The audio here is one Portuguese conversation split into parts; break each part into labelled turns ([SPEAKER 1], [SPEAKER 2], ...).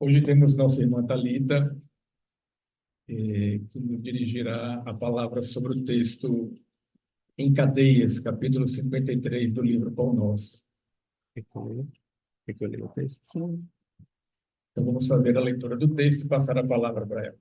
[SPEAKER 1] Hoje temos nossa irmã Thalita, que nos dirigirá a palavra sobre o texto Em Cadeias, capítulo 53 do livro Pão Nosso.
[SPEAKER 2] Quer que eu leia o texto?
[SPEAKER 3] Sim.
[SPEAKER 1] Então vamos fazer a leitura do texto e passar a palavra para ela.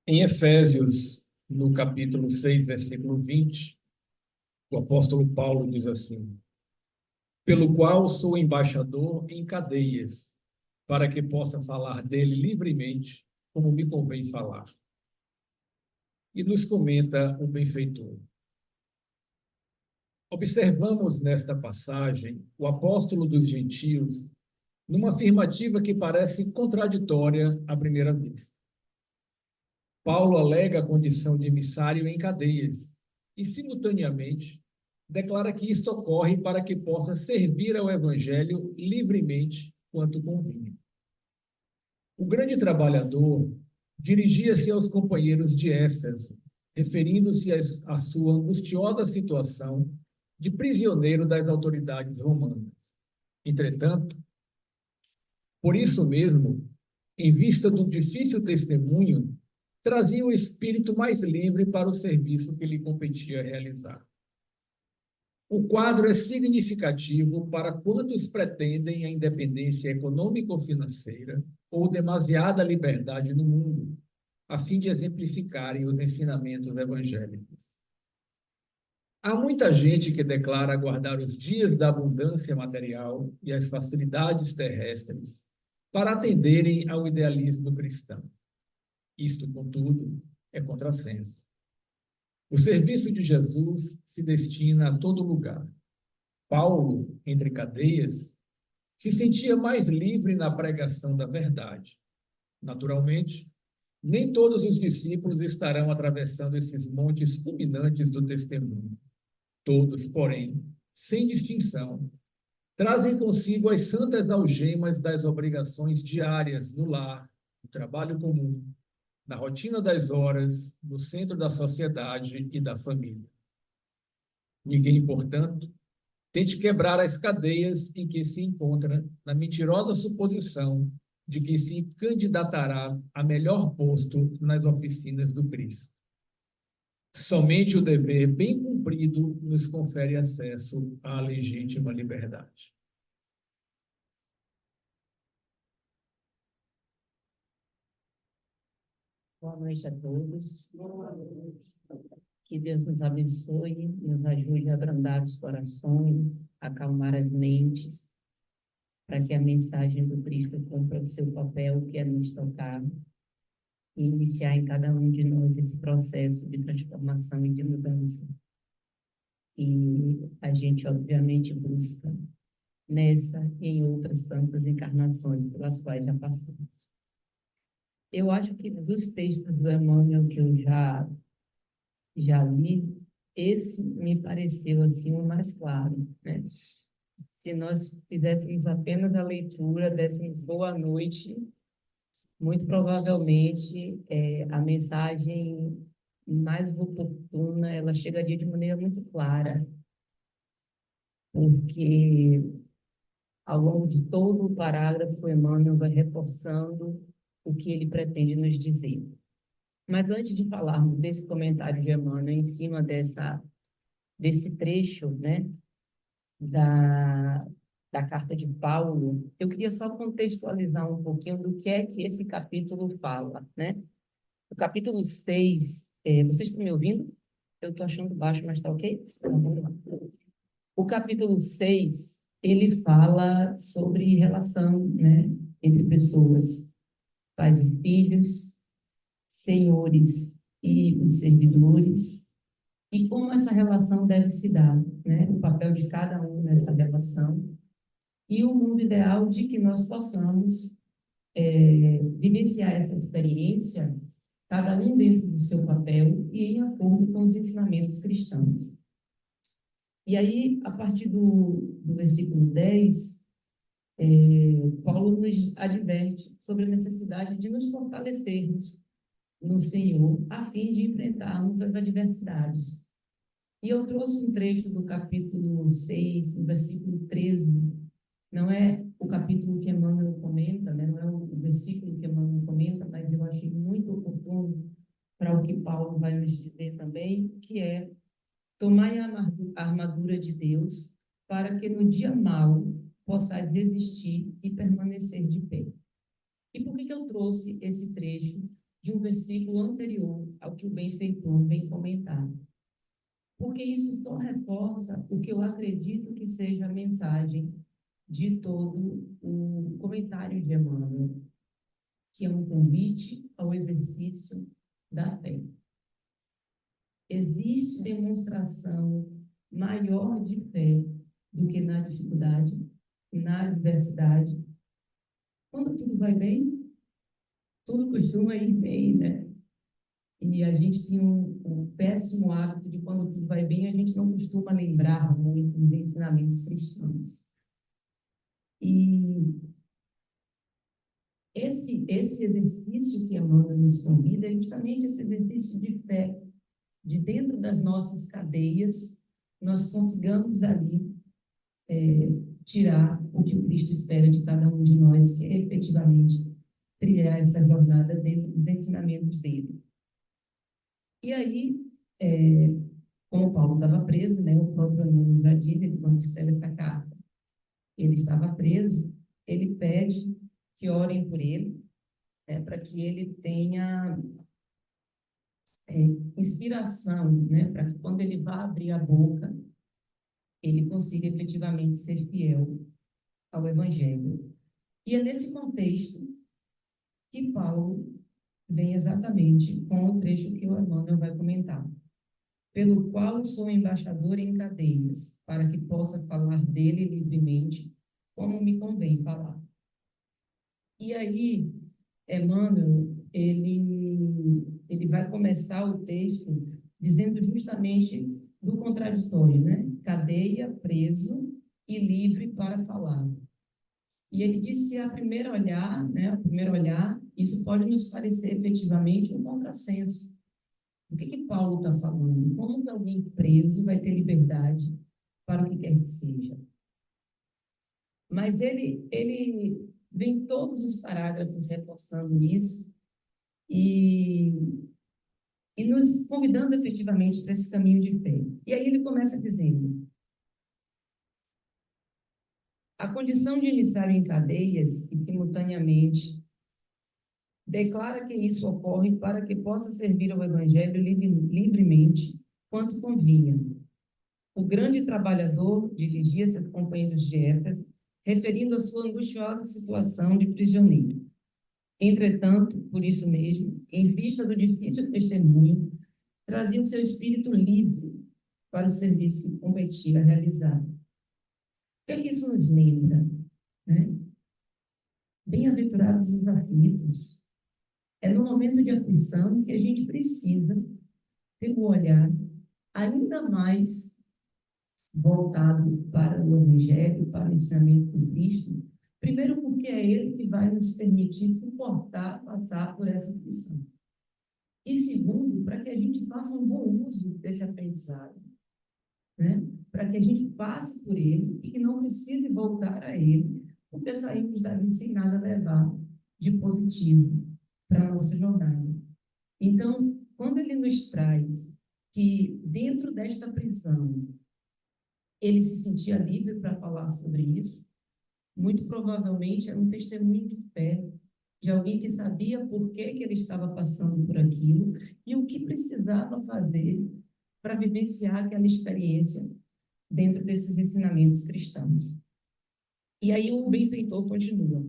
[SPEAKER 1] Em Efésios, no capítulo 6, versículo 20, o apóstolo Paulo diz assim: pelo qual sou embaixador em cadeias, para que possa falar dele livremente, como me convém falar. E nos comenta o benfeitor. Observamos nesta passagem o apóstolo dos gentios numa afirmativa que parece contraditória à primeira vista. Paulo alega a condição de emissário em cadeias e, simultaneamente, declara que isto ocorre para que possa servir ao evangelho livremente quanto convinha. O grande trabalhador dirigia-se aos companheiros de Éfeso, referindo-se à sua angustiosa situação de prisioneiro das autoridades romanas. Entretanto, por isso mesmo, em vista do difícil testemunho, trazia o espírito mais livre para o serviço que lhe competia realizar. O quadro é significativo para quantos pretendem a independência econômico-financeira ou demasiada liberdade no mundo, a fim de exemplificarem os ensinamentos evangélicos. Há muita gente que declara aguardar os dias da abundância material e as facilidades terrestres para atenderem ao idealismo cristão. Isto, contudo, é contrassenso. O serviço de Jesus se destina a todo lugar. Paulo, entre cadeias, se sentia mais livre na pregação da verdade. Naturalmente, nem todos os discípulos estarão atravessando esses montes culminantes do testemunho. Todos, porém, sem distinção, trazem consigo as santas algemas das obrigações diárias no lar, no trabalho comum, na rotina das horas, no centro da sociedade e da família. Ninguém, portanto, tente quebrar as cadeias em que se encontra na mentirosa suposição de que se candidatará a melhor posto nas oficinas do Cristo. Somente o dever bem cumprido nos confere acesso à legítima liberdade.
[SPEAKER 3] Boa noite a todos. Que Deus nos abençoe, nos ajude a abrandar os corações, acalmar as mentes, para que a mensagem do Cristo cumpra o seu papel, que é nos tocar e iniciar em cada um de nós esse processo de transformação e de mudança. E a gente, obviamente, busca nessa e em outras tantas encarnações pelas quais já passamos. Eu acho que dos textos do Emmanuel que eu já li, esse me pareceu assim o mais claro, né? Se nós fizéssemos apenas a leitura, dessemos boa noite, muito provavelmente a mensagem mais oportuna, ela chegaria de maneira muito clara, porque ao longo de todo o parágrafo, o Emmanuel vai reforçando o que ele pretende nos dizer. Mas antes de falarmos desse comentário de Emmanuel em cima desse trecho, né, da carta de Paulo, eu queria só contextualizar um pouquinho do que é que esse capítulo fala, né? O capítulo 6, vocês estão me ouvindo? Eu estou achando baixo, mas está ok? Então, vamos lá. O capítulo 6, ele fala sobre relação, né, entre pessoas, pais e filhos, senhores e os servidores, e como essa relação deve se dar, né? O papel de cada um nessa relação, e o mundo ideal de que nós possamos vivenciar essa experiência, cada um dentro do seu papel e em acordo com os ensinamentos cristãos. E aí, a partir do versículo 10, Paulo nos adverte sobre a necessidade de nos fortalecermos no Senhor, a fim de enfrentarmos as adversidades. E eu trouxe um trecho do capítulo 6, no versículo 13, não é o capítulo que Emmanuel comenta, né? Não é o versículo que Emmanuel comenta, mas eu achei muito oportuno para o que Paulo vai nos dizer também, que é: tomai a armadura de Deus, para que no dia mau possais resistir e permanecer de pé. E por que eu trouxe esse trecho de um versículo anterior ao que o benfeitor vem comentar? Porque isso só reforça o que eu acredito que seja a mensagem de todo o comentário de Emmanuel, que é um convite ao exercício da fé. Existe demonstração maior de fé do que na dificuldade, na adversidade. Quando tudo vai bem, tudo costuma ir bem, né? E a gente tem um péssimo hábito de, quando tudo vai bem, a gente não costuma lembrar muito dos ensinamentos cristãos. E esse exercício que Emmanuel nos convida é justamente esse exercício de fé, de dentro das nossas cadeias, nós consigamos dali tirar o que o Cristo espera de cada um de nós, que é efetivamente trilhar essa jornada dentro dos ensinamentos dele. E aí, como Paulo estava preso, né, o próprio Emmanuel já diz, ele, quando escreve essa carta, ele estava preso, ele pede que orem por ele, para que ele tenha inspiração, né, para que quando ele vá abrir a boca, ele consiga efetivamente ser fiel ao Evangelho. E é nesse contexto que Paulo vem exatamente com o trecho que o Emmanuel vai comentar: pelo qual sou embaixador em cadeias, para que possa falar dele livremente, como me convém falar. E aí, Emmanuel, ele vai começar o texto dizendo justamente do contraditório, né? Cadeia, preso e livre para falar. E ele disse, a primeiro olhar, né, a primeiro olhar, isso pode nos parecer efetivamente um contrassenso. O que Paulo está falando? Como que alguém preso vai ter liberdade para o que quer que seja? Mas ele vem todos os parágrafos reforçando isso e nos convidando efetivamente para esse caminho de fé. E aí ele começa dizendo: a condição de emissário em cadeias e, simultaneamente, declara que isso ocorre para que possa servir ao Evangelho livremente, quanto convinha. O grande trabalhador dirigia-se aos companheiros de Éfeso, referindo a sua angustiosa situação de prisioneiro. Entretanto, por isso mesmo, em vista do difícil testemunho, trazia o seu espírito livre para o serviço que competia a realizar. O que é que isso nos lembra? Né? Bem-aventurados os aflitos. É no momento de aflição que a gente precisa ter um olhar ainda mais voltado para o Evangelho, para o ensinamento do Cristo. Primeiro, porque é Ele que vai nos permitir suportar, passar por essa aflição. E segundo, para que a gente faça um bom uso desse aprendizado, né? Para que a gente passe por ele e que não precise voltar a ele, porque saímos dali sem nada levar de positivo para a nossa jornada. Então, quando ele nos traz que dentro desta prisão ele se sentia livre para falar sobre isso, muito provavelmente era um testemunho de fé, de alguém que sabia por que ele estava passando por aquilo e o que precisava fazer para vivenciar aquela experiência dentro desses ensinamentos cristãos. E aí o benfeitor continua: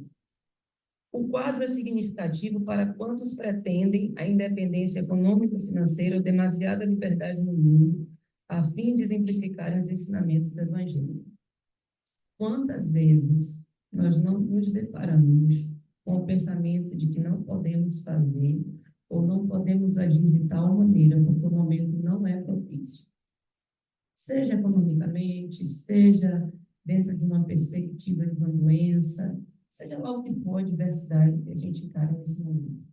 [SPEAKER 3] o quadro é significativo para quantos pretendem a independência econômico-financeira ou demasiada liberdade no mundo, a fim de exemplificarem os ensinamentos do Evangelho. Quantas vezes nós não nos deparamos com o pensamento de que não podemos fazer ou não podemos agir de tal maneira porque o momento não é propício? Seja economicamente, seja dentro de uma perspectiva de uma doença, seja lá o que for a adversidade que a gente encara nesse momento.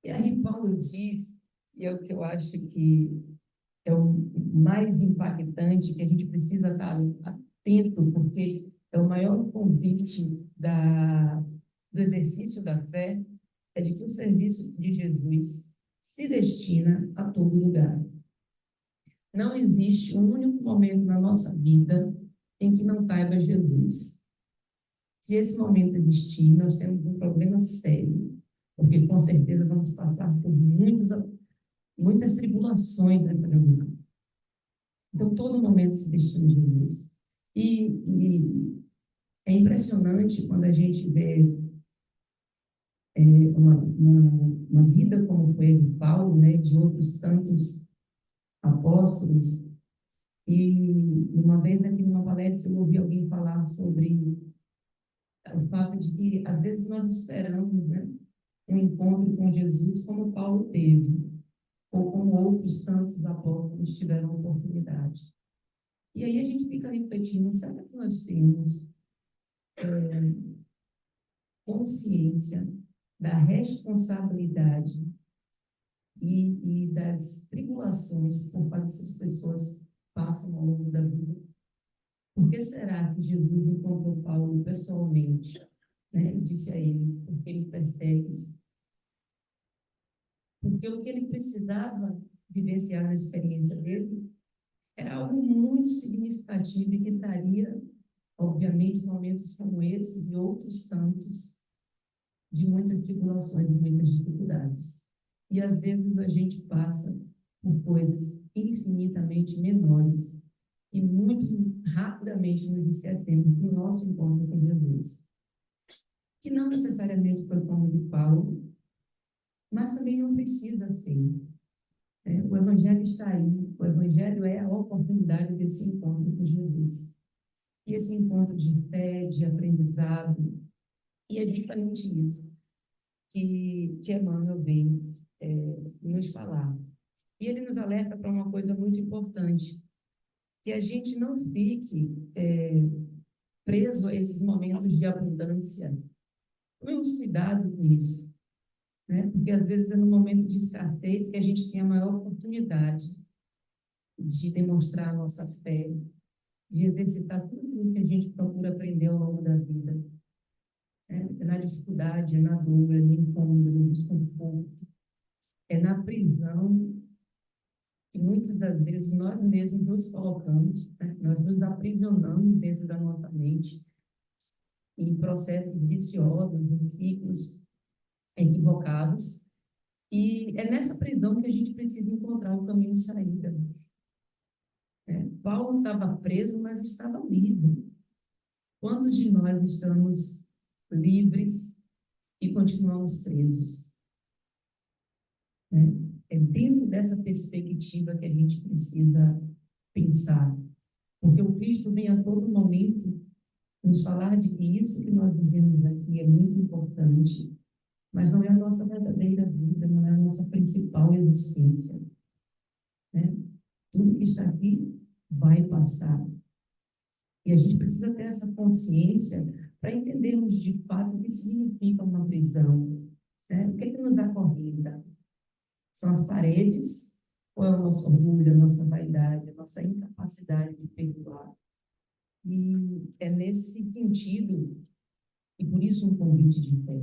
[SPEAKER 3] E aí Paulo diz, e é o que eu acho que é o mais impactante, que a gente precisa estar atento, porque o maior convite do exercício da fé é de que o serviço de Jesus se destina a todo lugar. Não existe um único momento na nossa vida em que não caiba Jesus. Se esse momento existir, nós temos um problema sério, porque com certeza vamos passar por muitas tribulações nessa jornada. Então, todo momento se destina a Jesus. E é impressionante quando a gente vê uma vida como foi a de Paulo, né, de outros tantos apóstolos. E uma vez aqui numa palestra eu ouvi alguém falar sobre o fato de que às vezes nós esperamos, né, um encontro com Jesus como Paulo teve, ou como outros tantos apóstolos tiveram oportunidade. E aí a gente fica refletindo, será que nós temos consciência da responsabilidade e das tribulações por quais essas pessoas passam ao longo da vida? Por que será que Jesus encontrou Paulo pessoalmente, né, e disse a ele, porque ele persegue? Porque o que ele precisava vivenciar na experiência dele era algo muito significativo e que traria, obviamente, momentos como esses e outros tantos de muitas tribulações e muitas dificuldades. E às vezes a gente passa por coisas infinitamente menores e muito rapidamente nos esquecemos do nosso encontro com Jesus, que não necessariamente foi como de Paulo, mas também não precisa ser. O Evangelho está aí, o Evangelho é a oportunidade desse encontro com Jesus. E esse encontro de fé, de aprendizado, e é justamente isso que Emmanuel vem nos falar. E ele nos alerta para uma coisa muito importante, que a gente não fique preso a esses momentos de abundância. Tomemos cuidado com isso, né? Porque às vezes é no momento de escassez que a gente tem a maior oportunidade de demonstrar a nossa fé, de exercitar tudo aquilo que a gente procura aprender ao longo da vida. É na dificuldade, é na dor, é no incômodo, no desconforto, é na prisão que muitas das vezes nós mesmos nos colocamos, né? Nós nos aprisionamos dentro da nossa mente em processos viciosos, em ciclos equivocados, e é nessa prisão que a gente precisa encontrar o caminho de saída. Paulo estava preso, mas estava livre. Quantos de nós estamos livres e continuamos presos? É dentro dessa perspectiva que a gente precisa pensar, porque o Cristo vem a todo momento nos falar de que isso que nós vivemos aqui é muito importante, mas não é a nossa verdadeira vida, não é a nossa principal existência. Tudo que está aqui vai passar. E a gente precisa ter essa consciência para entendermos de fato o que significa uma prisão. O que é que nos acorrenta? São as paredes ou é o nosso orgulho, a nossa vaidade, a nossa incapacidade de perdoar? E é nesse sentido, e por isso um convite de fé,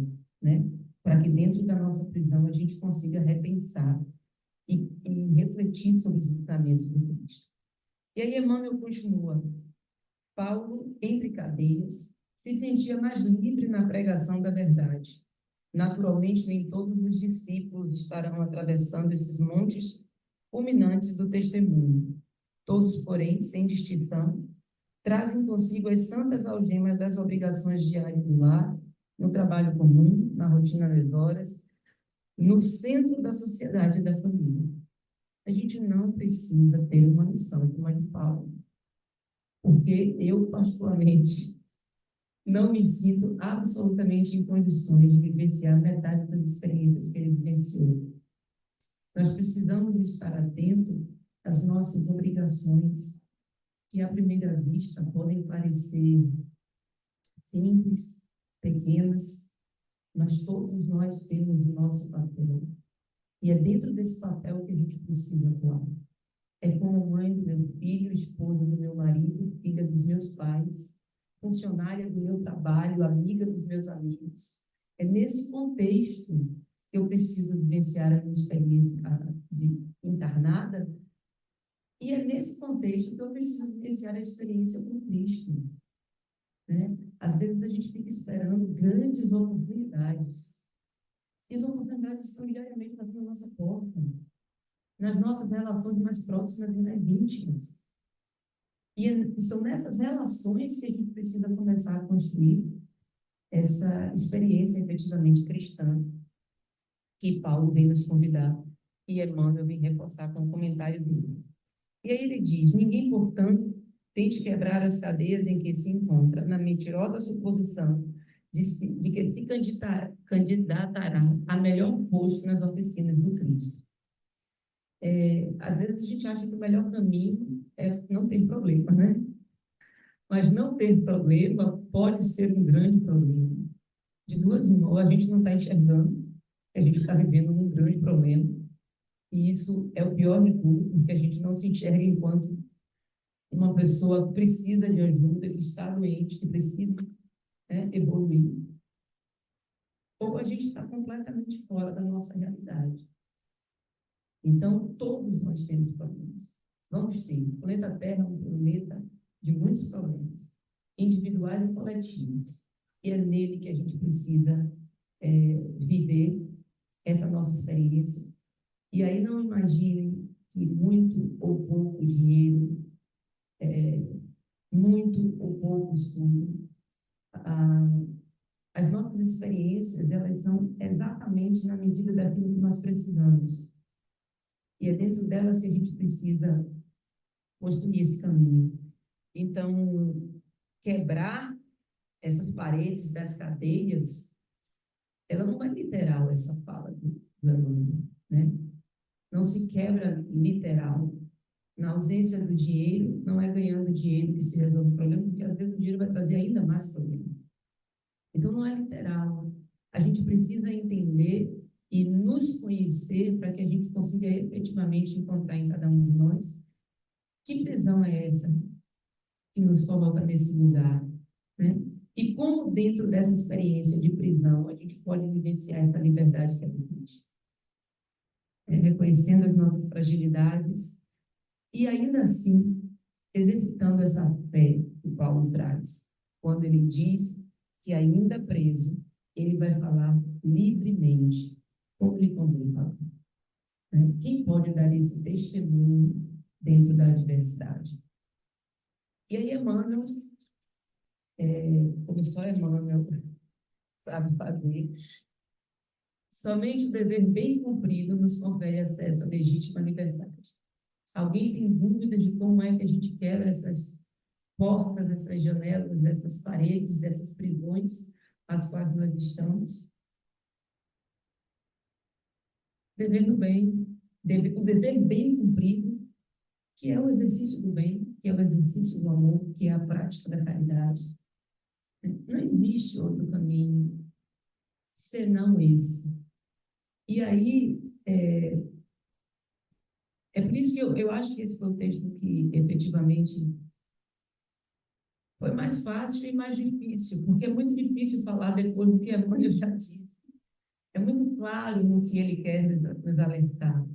[SPEAKER 3] para que dentro da nossa prisão a gente consiga repensar e refletir sobre os ensinamentos do Cristo. E aí Emmanuel continua. Paulo, entre cadeias, se sentia mais livre na pregação da verdade. Naturalmente, nem todos os discípulos estarão atravessando esses montes culminantes do testemunho. Todos, porém, sem distinção, trazem consigo as santas algemas das obrigações diárias do lar, no trabalho comum, na rotina das horas, no centro da sociedade e da família. A gente não precisa ter uma missão como a de Paulo, porque eu, particularmente, não me sinto absolutamente em condições de vivenciar metade das experiências que ele vivenciou. Nós precisamos estar atentos às nossas obrigações, que à primeira vista podem parecer simples, pequenas, mas todos nós temos o nosso papel. E é dentro desse papel que a gente precisa atuar. É como mãe do meu filho, esposa do meu marido, filha dos meus pais, funcionária do meu trabalho, amiga dos meus amigos. É nesse contexto que eu preciso vivenciar a minha experiência de encarnada, e é nesse contexto que eu preciso vivenciar a experiência com Cristo, né? Às vezes a gente fica esperando grandes oportunidades, e as oportunidades estão diariamente batendo na nossa porta, nas nossas relações mais próximas e mais íntimas. E são nessas relações que a gente precisa começar a construir essa experiência efetivamente cristã que Paulo vem nos convidar e Emmanuel vem reforçar com o comentário dele. E aí ele diz: ninguém, portanto, tente quebrar as cadeias em que se encontra, na mentirosa suposição de que se candidatará a melhor posto nas oficinas do Cristo. Às vezes a gente acha que o melhor caminho é não ter problema, né? Mas não ter problema pode ser um grande problema. De duas em uma, a gente não está enxergando, a gente está vivendo um grande problema, e isso é o pior de tudo, porque a gente não se enxerga enquanto uma pessoa que precisa de ajuda, que está doente, que precisa, né, evoluir. Ou a gente está completamente fora da nossa realidade. Então, todos nós temos problemas. Vamos ter. O planeta Terra é um planeta de muitos problemas, individuais e coletivos. E é nele que a gente precisa viver essa nossa experiência. E aí não imaginem que muito ou pouco dinheiro, muito ou pouco estudo, as nossas experiências, elas são exatamente na medida daquilo que nós precisamos. E é dentro delas que a gente precisa construir esse caminho. Então, quebrar essas paredes das cadeias, ela não é literal, essa fala do Emmanuel, né? Não se quebra literal. Na ausência do dinheiro, não é ganhando dinheiro que se resolve o problema, porque às vezes o dinheiro vai trazer ainda mais problema. Então, não é literal. A gente precisa entender e nos conhecer para que a gente consiga efetivamente encontrar em cada um de nós que prisão é essa que nos coloca nesse lugar, né? E como dentro dessa experiência de prisão a gente pode vivenciar essa liberdade que é do Cristo, reconhecendo as nossas fragilidades e ainda assim exercitando essa fé que Paulo traz, quando ele diz que ainda preso, ele vai falar livremente, como lhe convém falar. Quem pode dar esse testemunho dentro da adversidade? E aí Emmanuel, como só Emmanuel sabe fazer, somente o dever bem cumprido nos confere acesso à legítima liberdade. Alguém tem dúvidas de como é que a gente quebra essas portas, essas janelas, essas paredes, essas prisões às quais nós estamos? Devendo bem, o dever bem cumprido, que é o exercício do bem, que é o exercício do amor, que é a prática da caridade. Não existe outro caminho senão esse. E aí, por isso que eu acho que esse foi o texto que efetivamente foi mais fácil e mais difícil, porque é muito difícil falar depois do que Emmanuel já disse. É muito claro no que ele quer nos alertar.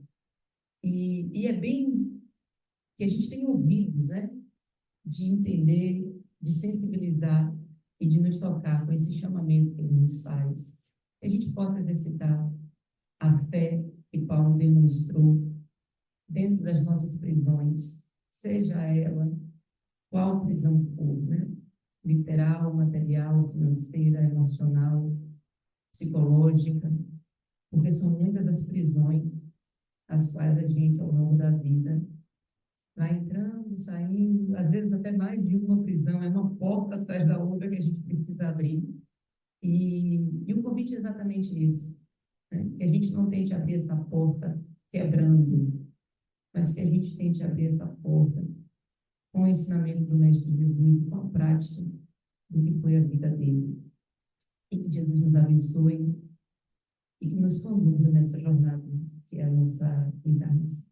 [SPEAKER 3] E é bem que a gente tem ouvidos, né, de entender, de sensibilizar e de nos tocar com esse chamamento que ele nos faz. Que a gente possa exercitar a fé que Paulo demonstrou dentro das nossas prisões, seja ela qual prisão for, né? Literal, material, financeira, emocional, psicológica, porque são muitas as prisões as quais a gente, ao longo da vida, vai entrando, saindo, às vezes até mais de uma prisão, é uma porta atrás da outra que a gente precisa abrir. E o convite é exatamente esse, né? Que a gente não tente abrir essa porta quebrando, mas que a gente tente abrir essa porta com o ensinamento do Mestre Jesus, com a prática do que foi a vida dele. E que Jesus nos abençoe e que nos conduza nessa jornada que é a nossa encarnação.